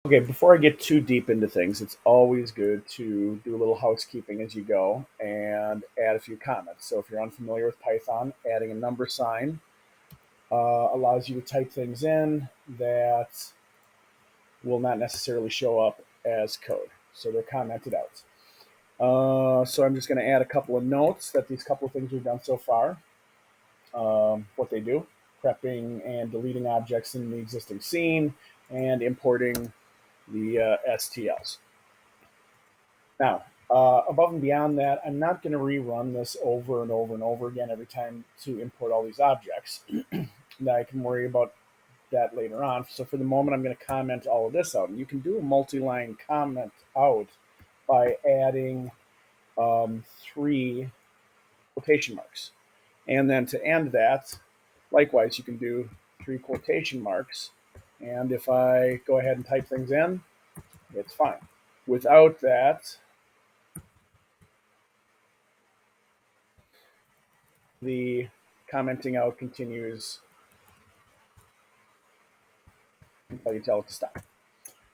Okay, before I get too deep into things, it's always good to do a little housekeeping as you go and add a few comments. So if you're unfamiliar with Python, adding a number sign allows you to type things in that will not necessarily show up as code. So they're commented out. So I'm just going to add a couple of notes that these couple of things we've done so far, what they do, prepping and deleting objects in the existing scene, and importing the STLs. Now, above and beyond that, I'm not going to rerun this over and over and over again every time to import all these objects. Now I can worry about that later on. So for the moment, I'm going to comment all of this out. And you can do a multi-line comment out by adding three quotation marks. And then to end that, likewise, you can do three quotation marks. And if I go ahead and type things in, it's fine. Without that, the commenting out continues until you tell it to stop.